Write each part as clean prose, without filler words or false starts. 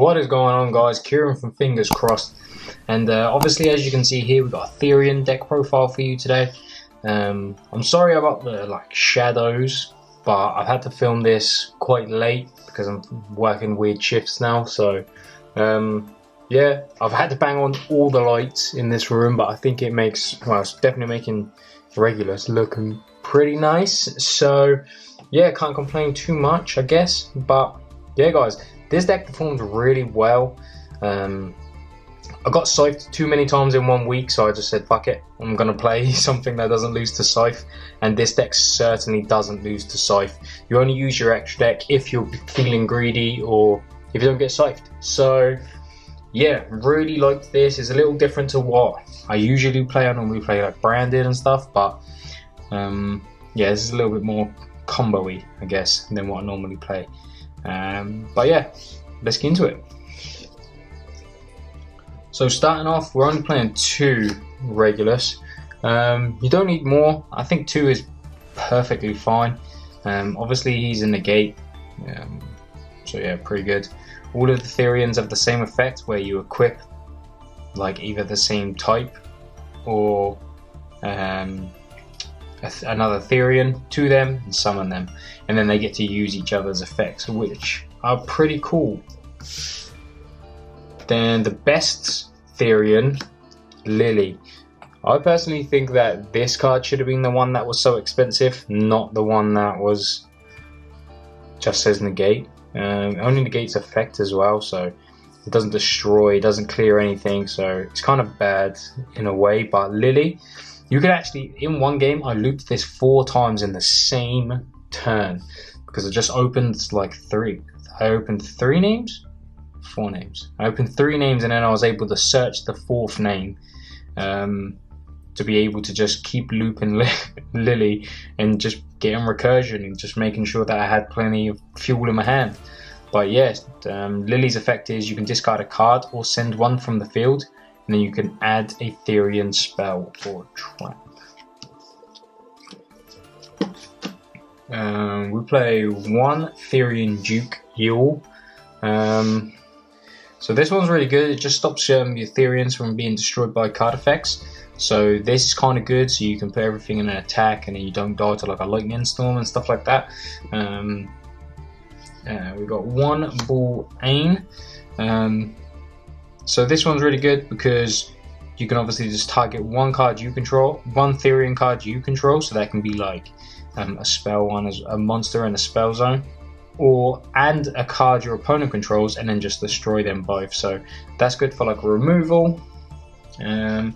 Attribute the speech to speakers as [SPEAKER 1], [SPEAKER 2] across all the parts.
[SPEAKER 1] What is going on, guys? Kieran from Fingers Crossed, and obviously, as you can see here, we've got a Therion deck profile for you today. I'm sorry about the shadows, but I've had to film this quite late because I'm working weird shifts now. So yeah, I've had to bang on all the lights in this room, but I think it makes, well, it's definitely making Regulus looking pretty nice. So yeah, can't complain too much, I guess. But yeah, guys, this deck performed really well. I got Scythed too many times in 1 week, so I just said, fuck it, I'm going to play something that doesn't lose to Scythe, and this deck certainly doesn't lose to Scythe. You only use your extra deck if you're feeling greedy or if you don't get Scythed. So yeah, really liked this. It's a little different to what I usually play. I normally play like Branded and stuff, but yeah, this is a little bit more combo-y, I guess, than what I normally play. But yeah, let's get into it. So starting off, we're only playing 2 Regulus. You don't need more. I think 2 is perfectly fine. Obviously he's in the gate, so yeah, pretty good. All of the Therions have the same effect where you equip like either the same type or another Therion to them and summon them, and then they get to use each other's effects, which are pretty cool. Then the best Therion, Lily. I personally think that this card should have been the one that was so expensive, not the one that was just says negate. Only negates effect as well, so it doesn't destroy, it doesn't clear anything, so it's kind of bad in a way. But Lily, you could actually, in one game, I looped this 4 times in the same turn because I just opened like 3. I opened 3 names? 4 names. I opened 3 names, and then I was able to search the 4th name to be able to just keep looping Lily and just getting recursion and just making sure that I had plenty of fuel in my hand. But yes, Lily's effect is you can discard a card or send one from the field, and then you can add a Therion spell or trap. We play 1 Therion Duke Yugioh. So this one's really good. It just stops your Therions from being destroyed by card effects. So this is kind of good, so you can put everything in an attack and then you don't die to like a lightning storm and stuff like that. We've got 1 Bull Ain. So this one's really good because you can obviously just target 1 card you control, 1 Therion card you control, so that can be like a spell one, as a monster in a spell zone, and a card your opponent controls, and then just destroy them both. So that's good for like removal. Then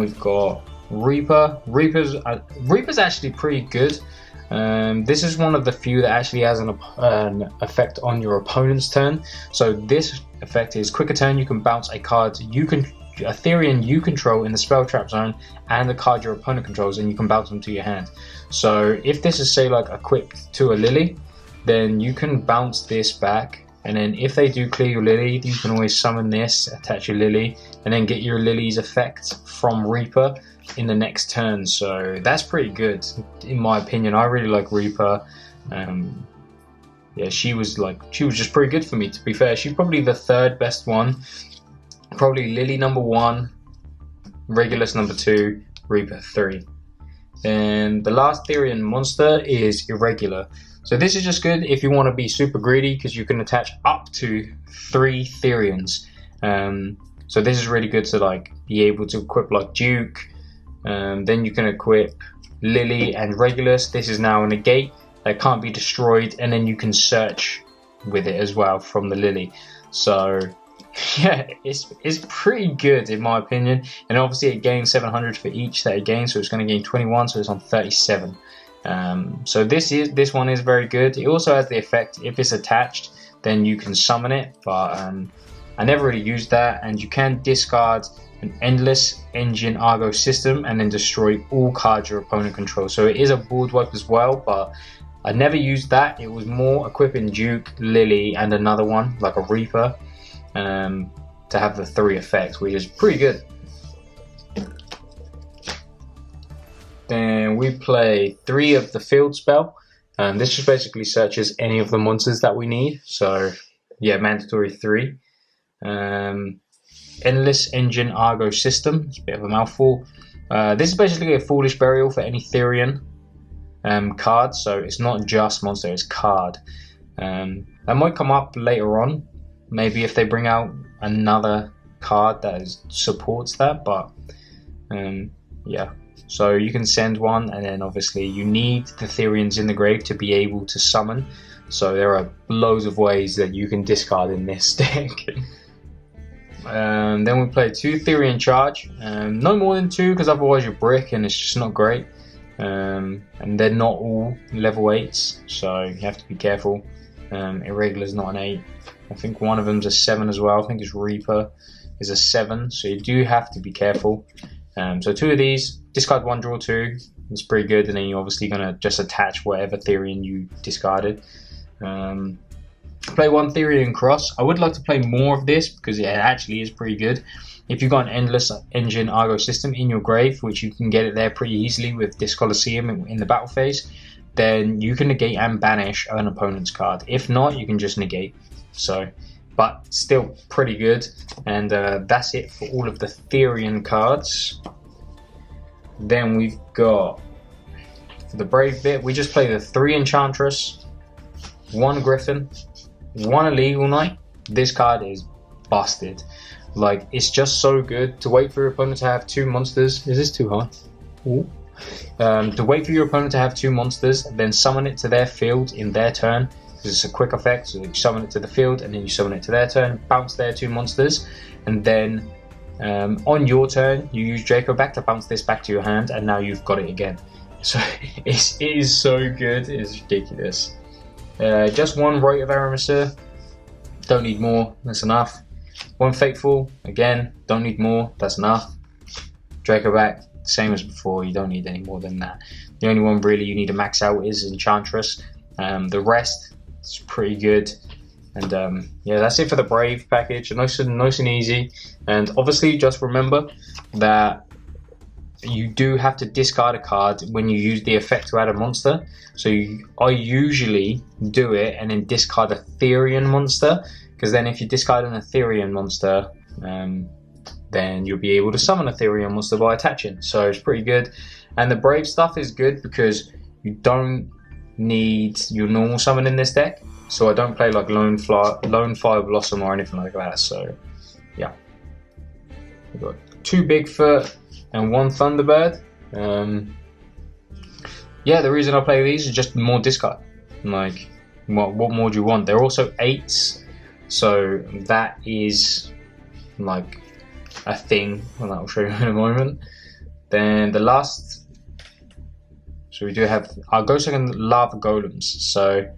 [SPEAKER 1] we've got Reaper. Reaper's actually pretty good. This is one of the few that actually has an effect on your opponent's turn. So this effect is quicker turn. You can bounce a card a Therion you control in the spell trap zone and the card your opponent controls, and you can bounce them to your hand. So if this is say like equipped to a Lily, then you can bounce this back, and then if they do clear your Lily, you can always summon this, attach your Lily, and then get your Lily's effect from Reaper in the next turn. So that's pretty good in my opinion. I really like Reaper. Yeah, she was just pretty good for me, to be fair. She's probably the 3rd best one. Probably Lily number 1, Regulus number 2, Reaper 3. And the last Therion monster is Irregular. So this is just good if you want to be super greedy, because you can attach up to 3 Therions. So this is really good to like be able to equip like Duke. Then you can equip Lily and Regulus. This is now a negate that can't be destroyed, and then you can search with it as well from the Lily. So yeah, it's pretty good in my opinion. And obviously it gains 700 for each that it gains, so it's going to gain 21, so it's on 37. So this one is very good. It also has the effect, if it's attached, then you can summon it, but I never really used that. And you can discard an Endless Engine Argo system and then destroy all cards your opponent controls. So it is a board wipe as well, but I never used that. It was more equipping Duke, Lily, and another one like a Reaper to have the 3 effects, which is pretty good. Then we play 3 of the field spell. This just basically searches any of the monsters that we need. So mandatory 3. Endless Engine Argo System. It's a bit of a mouthful. This is basically a Foolish Burial for any Therion card, so it's not just monster, it's card. That might come up later on, maybe if they bring out another card that supports that, but yeah. So you can send one, and then obviously you need the Therions in the grave to be able to summon. So there are loads of ways that you can discard in this deck. Then we play 2 Therion Charge. No more than 2, because otherwise you're brick and it's just not great. And they're not all level 8s, so you have to be careful. Irregular's not an 8. I think one of them's a 7 as well. I think it's Reaper is a 7, so you do have to be careful. So 2 of these, discard 1, draw 2. It's pretty good, and then you're obviously going to just attach whatever Therion you discarded. Play 1 Therion Cross. I would like to play more of this because it actually is pretty good. If you've got an Endless Engine Argo System in your grave, which you can get it there pretty easily with this Colosseum in the battle phase, then you can negate and banish an opponent's card. If not, you can just negate. So, but still pretty good. And that's it for all of the Therion cards. Then we've got, for the Brave bit, we just play the 3 Enchantress, 1 Griffin, 1 Illegal Knight. This card is busted. Like, it's just so good to wait for your opponent to have 2 monsters. Is this too high? Ooh. To wait for your opponent to have 2 monsters, then summon it to their field in their turn. Because it's a quick effect, so you summon it to the field and then you summon it to their turn, bounce their 2 monsters, and then on your turn you use Draco back to bounce this back to your hand, and now you've got it again. So it is so good, it's ridiculous. Just 1 Rite of Aramisir, don't need more, that's enough. 1 Fateful, again, don't need more, that's enough. Draco back, same as before, you don't need any more than that. The only one really you need to max out is Enchantress. The rest is pretty good. And yeah, that's it for the Brave package. Nice and easy. And obviously just remember that you do have to discard a card when you use the effect to add a monster. So I usually do it and then discard a Therion monster, because then if you discard an Therion monster, then you'll be able to summon a Therion monster by attaching. So it's pretty good. And the Brave stuff is good because you don't need your normal summon in this deck. So I don't play like Lone Fire Blossom or anything like that. So yeah, we've got 2 Bigfoot and 1 Thunderbird. Yeah, the reason I play these is just more discard. Like, what more do you want? They're also 8s, so that is like a thing, and I'll show you in a moment. Then the last, so we do have our Ghost Second Lava Golems. So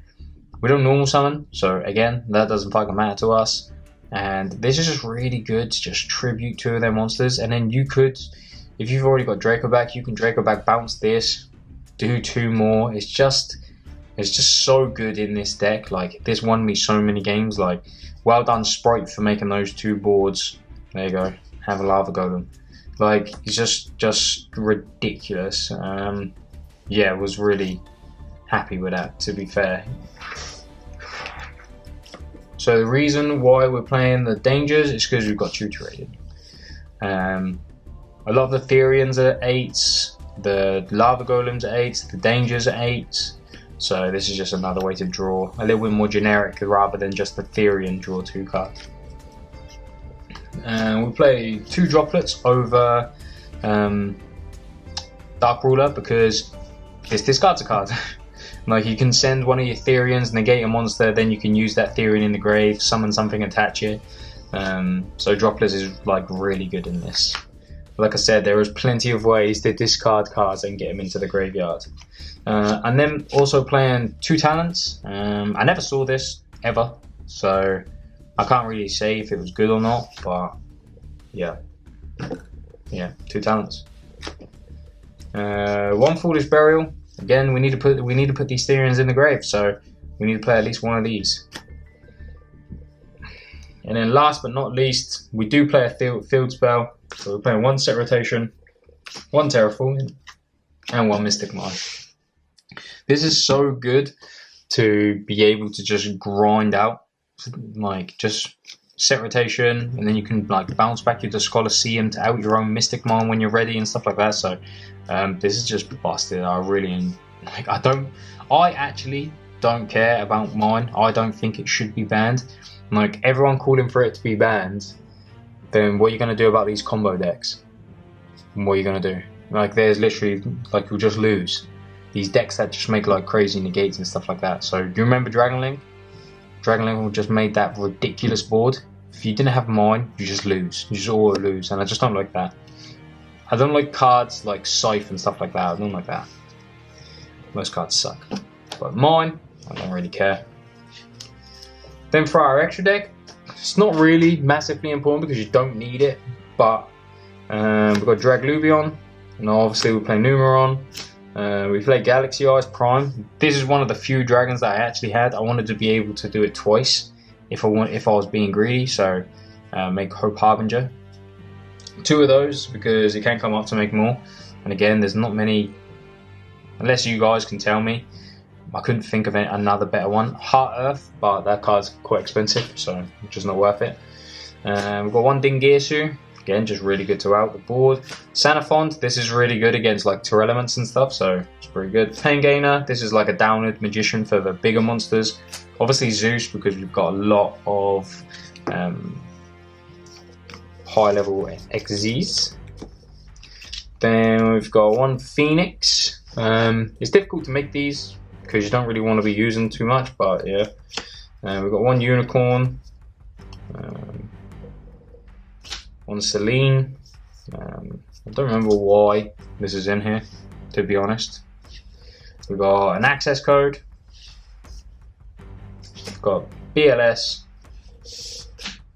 [SPEAKER 1] we don't normal summon, so again, that doesn't fucking matter to us. And this is just really good to just tribute 2 of their monsters, and then you could, if you've already got Draco back, you can Draco back, bounce this, do 2 more. It's just so good in this deck. Like, this won me so many games. Like, well done Sprite for making those 2 boards. There you go, have a Lava Golem. Like, it's just ridiculous. Yeah, was really happy with that, to be fair. So the reason why we're playing the Dangers is because we've got Tutor Rated. A lot of the Therions are 8s, the Lava Golems are 8s, the Dangers are 8s. So this is just another way to draw a little bit more generic rather than just the Therion draw 2 card. We play 2 Droplets over Dark Ruler because this discards a card. Like, you can send one of your Therions, negate a monster, then you can use that Therion in the grave, summon something, attach it. So Droplets is like really good in this. Like I said, there is plenty of ways to discard cards and get them into the graveyard. And then also playing 2 Talents. I never saw this ever, so I can't really say if it was good or not, but yeah, 2 Talents. 1 Foolish Burial. Again, we need to put these Therions in the grave, so we need to play at least one of these. And then last but not least, we do play a field spell. So we're playing 1 Set Rotation, 1 Terraforming, and 1 Mystic Mine. This is so good to be able to just grind out like just set rotation, and then you can like bounce back your Colosseum to out your own Mystic Mine when you're ready and stuff like that. So this is just busted. I really like. I actually don't care about mine. I don't think it should be banned. Like everyone calling for it to be banned, then what are you gonna do about these combo decks? What are you gonna do? Like there's literally like you'll just lose. These decks that just make like crazy negates and stuff like that. So do you remember Dragon Link? Dragon Link just made that ridiculous board. If you didn't have mine, you just lose. You just all lose, and I just don't like that. I don't like cards like Scythe and stuff like that. I don't like that. Most cards suck. But mine, I don't really care. Then for our extra deck, it's not really massively important because you don't need it. But we've got Draglubion, and obviously we play Numeron. We play Galaxy Eyes Prime. This is one of the few dragons that I actually had. I wanted to be able to do it twice if I was being greedy. So make Hope Harbinger. 2 of those because it can come up to make more. And again, there's not many, unless you guys can tell me. I couldn't think of another better one. Heart Earth, but that card's quite expensive, so just not worth it. We've got 1 Dingirsu. Again, just really good to out the board. Sanafont, this is really good against like Terelements and stuff, so it's pretty good. Pengainer, this is like a downward magician for the bigger monsters. Obviously Zeus, because we've got a lot of high level XZs. Then we've got 1 Phoenix. It's difficult to make these because you don't really want to be using too much, but yeah. We've got 1 Unicorn. 1 Celine. I don't remember why this is in here, to be honest. We've got an access code. We've got BLS.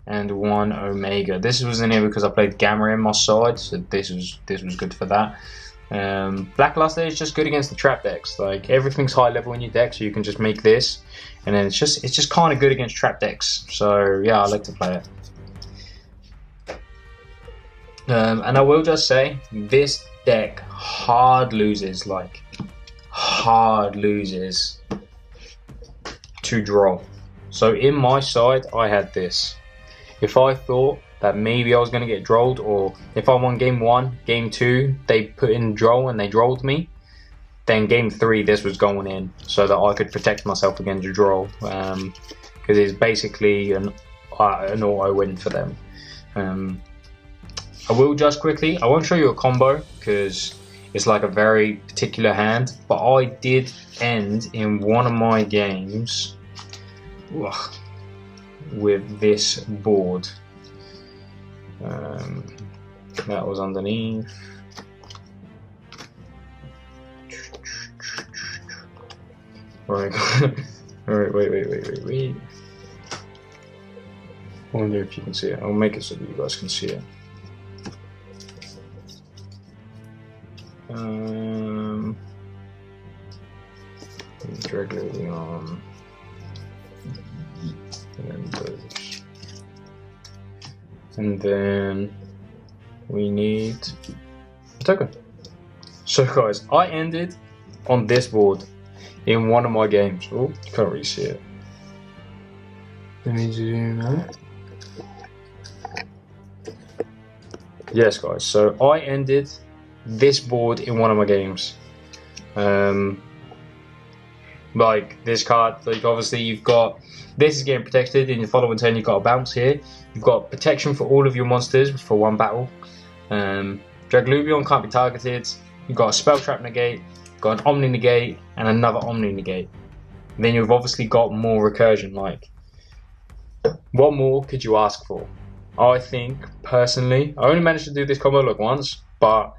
[SPEAKER 1] And 1 Omega. This was in here because I played Gamma in my side, so this was good for that. Blackluster is just good against the trap decks. Like everything's high level in your deck, so you can just make this, and then it's just kind of good against trap decks. So yeah, I like to play it. And I will just say, this deck hard loses to draw. So in my side, I had this. If I thought that maybe I was going to get drolled, or if I won game 1, game 2, they put in droll and they drolled me, then game 3 this was going in so that I could protect myself against a droll, because it's basically an auto win for them. I will just quickly, I won't show you a combo because it's like a very particular hand, but I did end in one of my games with this board. That was underneath. Right. Alright, wait. I wonder if you can see it. I'll make it so that you guys can see it. Directly on, and then those. And then we need a token. So guys, I ended on this board in one of my games. Oh, you can't really see it. Let me zoom out. Yes guys, so I ended this board in one of my games. Like this card, like obviously you've got, this is getting protected. In your following turn you've got a bounce here. You've got protection for all of your monsters for one battle. Draglubion can't be targeted. You've got a spell trap negate, got an omni negate, and another omni negate. Then you've obviously got more recursion. Like, what more could you ask for? I think personally, I only managed to do this combo like once, but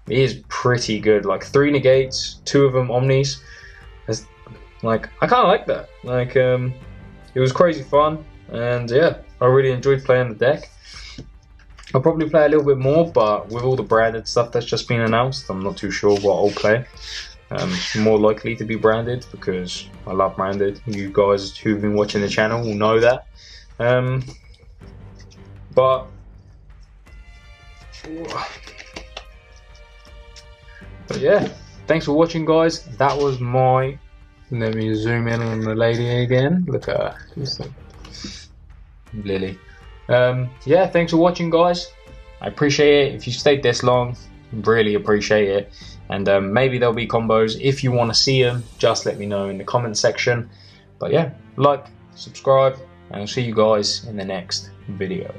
[SPEAKER 1] it is pretty good. Like 3 negates, 2 of them omnis. Like, I kind of like that. Like, it was crazy fun, and yeah, I really enjoyed playing the deck. I'll probably play a little bit more, but with all the branded stuff that's just been announced, I'm not too sure what I'll play. More likely to be branded because I love branded. You guys who've been watching the channel will know that. But yeah, thanks for watching, guys. That was my. Let me zoom in on the lady again. Look at her. Lily. Yeah, thanks for watching, guys. I appreciate it. If you stayed this long, really appreciate it. And maybe there'll be combos. If you want to see them, just let me know in the comment section. But yeah, like, subscribe, and I'll see you guys in the next video.